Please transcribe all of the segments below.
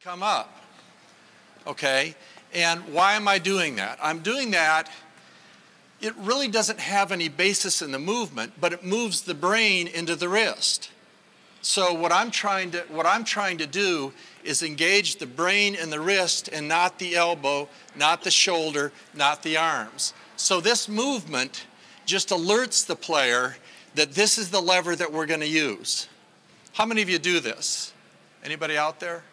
come up, okay? And why am I doing that? I'm doing that, it really doesn't have any basis in the movement, but it moves the brain into the wrist. So what I'm trying to do is engage the brain and the wrist and not the elbow, not the shoulder, not the arms. So this movement just alerts the player that this is the lever that we're going to use. How many of you do this? Anybody out there?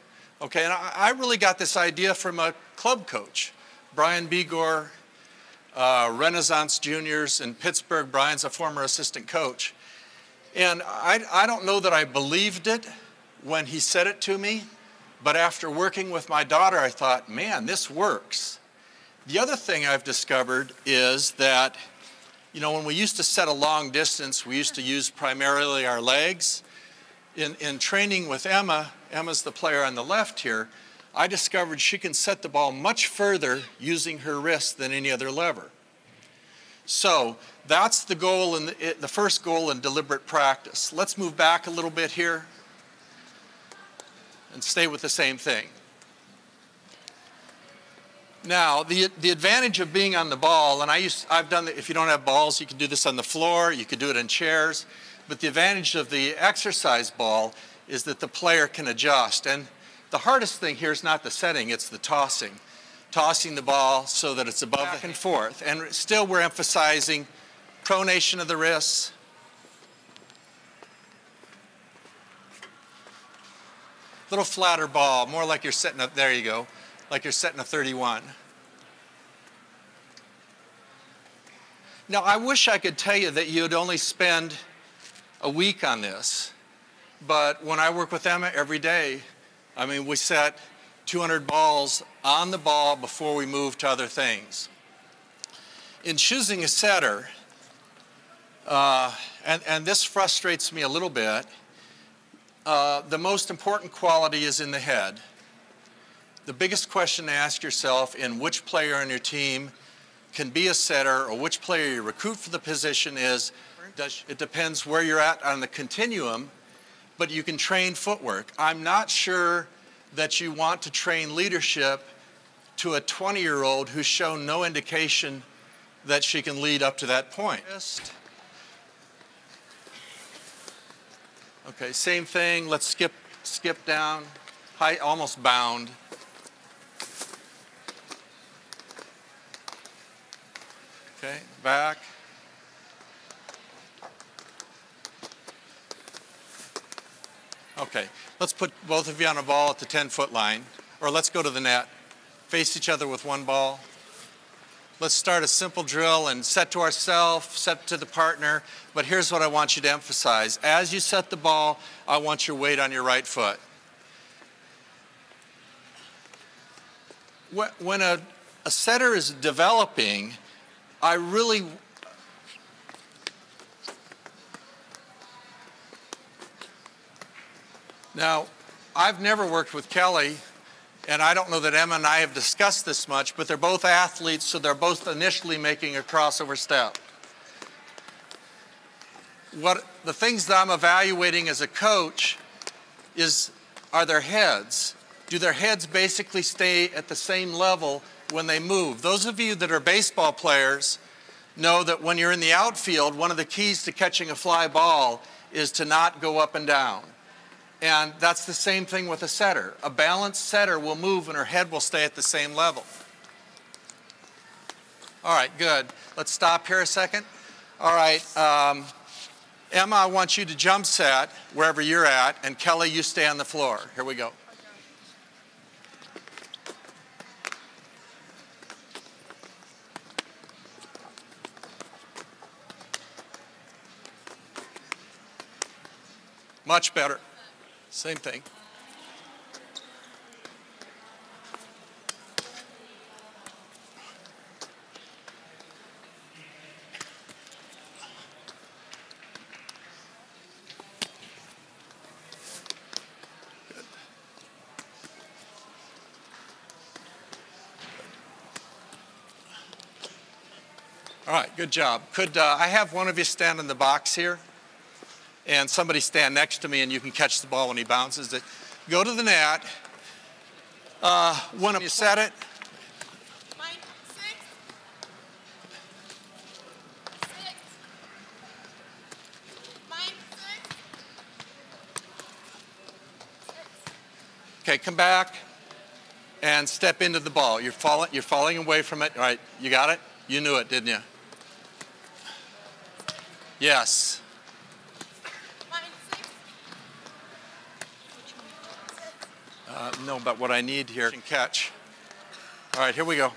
Okay, and I really got this idea from a club coach, Brian Begor, Renaissance Juniors in Pittsburgh. Brian's a former assistant coach. And I don't know that I believed it when he said it to me, but after working with my daughter, I thought, man, this works. The other thing I've discovered is that, you know, when we used to set a long distance, we used to use primarily our legs. In training with Emma's the player on the left here, I discovered she can set the ball much further using her wrist than any other lever. So that's the goal, the first goal in deliberate practice. Let's move back a little bit here and stay with the same thing. Now, the advantage of being on the ball, and I've done it, if you don't have balls, you can do this on the floor, you can do it in chairs, but the advantage of the exercise ball is that the player can adjust. And the hardest thing here is not the setting, it's the tossing. Tossing the ball so that it's above back and forth. And still we're emphasizing pronation of the wrists. Little flatter ball, more like you're setting up, there you go, like you're setting a 31. Now I wish I could tell you that you'd only spend a week on this, but when I work with Emma every day, I mean, we set 200 balls on the ball before we move to other things. In choosing a setter, and this frustrates me a little bit, the most important quality is in the head. The biggest question to ask yourself in which player on your team can be a setter or which player you recruit for the position is, it depends where you're at on the continuum, but you can train footwork. I'm not sure that you want to train leadership to a 20-year-old who's shown no indication that she can lead up to that point. Okay, same thing. Let's skip down. High, almost bound. Okay, back. Okay, let's put both of you on a ball at the 10-foot line, or let's go to the net. Face each other with one ball. Let's start a simple drill and set to ourselves, set to the partner, but here's what I want you to emphasize. As you set the ball, I want your weight on your right foot. When a setter is developing, I really Now, I've never worked with Kelly, and I don't know that Emma and I have discussed this much, but they're both athletes, so they're both initially making a crossover step. The things that I'm evaluating as a coach are their heads. Do their heads basically stay at the same level when they move? Those of you that are baseball players know that when you're in the outfield, one of the keys to catching a fly ball is to not go up and down. And that's the same thing with a setter. A balanced setter will move and her head will stay at the same level. All right, good. Let's stop here a second. All right, Emma, I want you to jump set wherever you're at, and Kelly, you stay on the floor. Here we go. Much better. Same thing. Good. All right, good job. Could I have one of you stand in the box here? And somebody stand next to me and you can catch the ball when he bounces it. Go to the net When you set it, Mine, 6. 6. Mine, 6. 6. okay, come back and step into the ball. You're falling away from it. All right, you got it? You knew it, didn't you? Yes. Mine, 6. No, but what I need here can catch. All right, here we go.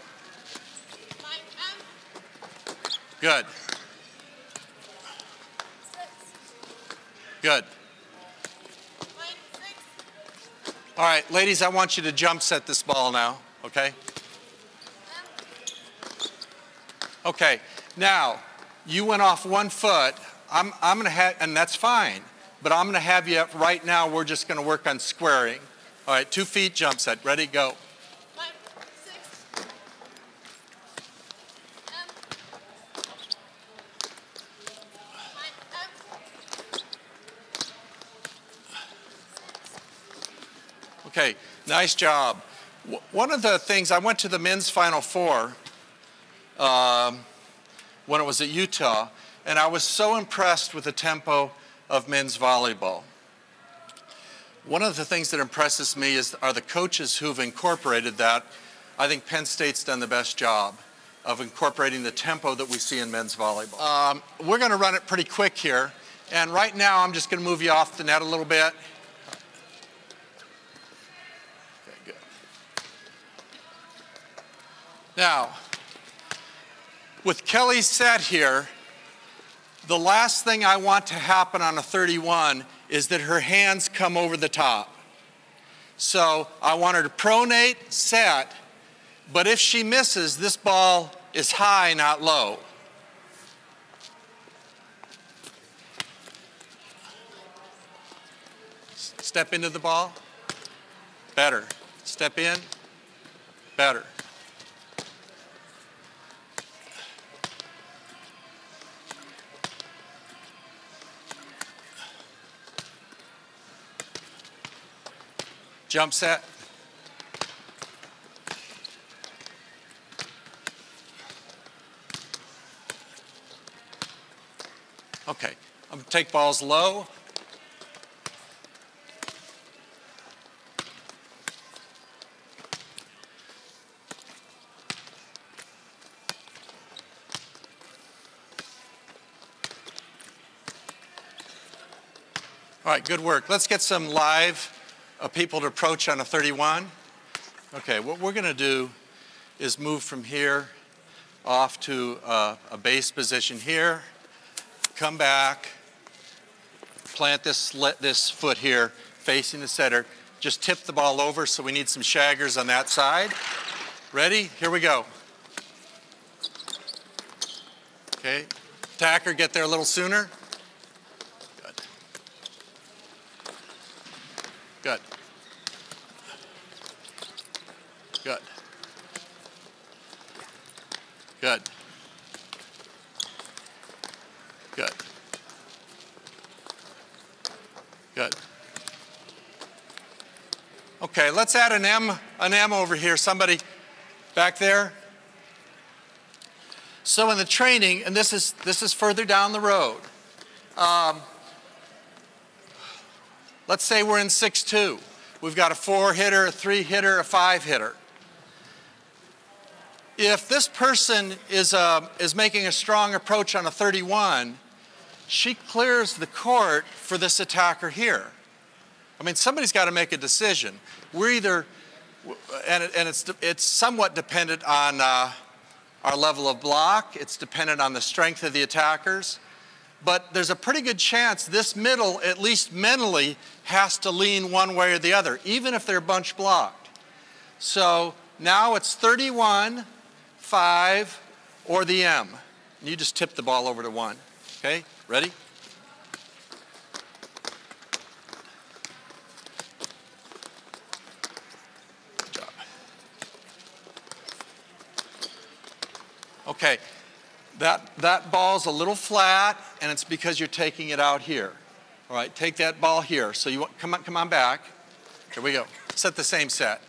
Mine, M. Good. 6. Good. Mine, 6. All right, ladies, I want you to jump set this ball now, okay? Okay, now, you went off 1 foot. I'm going to have, and that's fine, but I'm going to have you, right now, we're just going to work on squaring. All right, 2 feet, jump set. Ready, go. Mine, 6. M. Mine, M. Okay, nice job. One of the things, I went to the men's Final Four when it was at Utah, and I was so impressed with the tempo of men's volleyball. One of the things that impresses me are the coaches who've incorporated that. I think Penn State's done the best job of incorporating the tempo that we see in men's volleyball. We're going to run it pretty quick here, and right now I'm just going to move you off the net a little bit. Okay, good. Now, with Kelly's set here, the last thing I want to happen on a 31 is that her hands come over the top. So I want her to pronate, set, but if she misses, this ball is high, not low. Step into the ball, better. Step in, better. Jump set. Okay, I'm going to take balls low. All right, good work. Let's get some live people to approach on a 31. Okay, what we're going to do is move from here off to a base position here, come back, plant this foot here facing the setter, just tip the ball over, so we need some shaggers on that side. Ready? Here we go. Okay, attacker, get there a little sooner. Good. Good. Good. Good. Good. Good. Okay, let's add an M over here. Somebody back there. So in the training, and this is further down the road. Let's say we're in 6-2. We've got a 4-hitter, a 3-hitter, a 5-hitter. If this person is making a strong approach on a 31, she clears the court for this attacker here. I mean, somebody's got to make a decision. We're either, and it's somewhat dependent on our level of block. It's dependent on the strength of the attackers. But there's a pretty good chance this middle, at least mentally, has to lean one way or the other, even if they're bunch blocked. So now it's 31, 5, or the M. And you just tip the ball over to 1. Okay, ready? Good job. Okay, that ball's a little flat, and it's because you're taking it out here. All right, take that ball here. So you want, come on back. Here we go. Set the same set.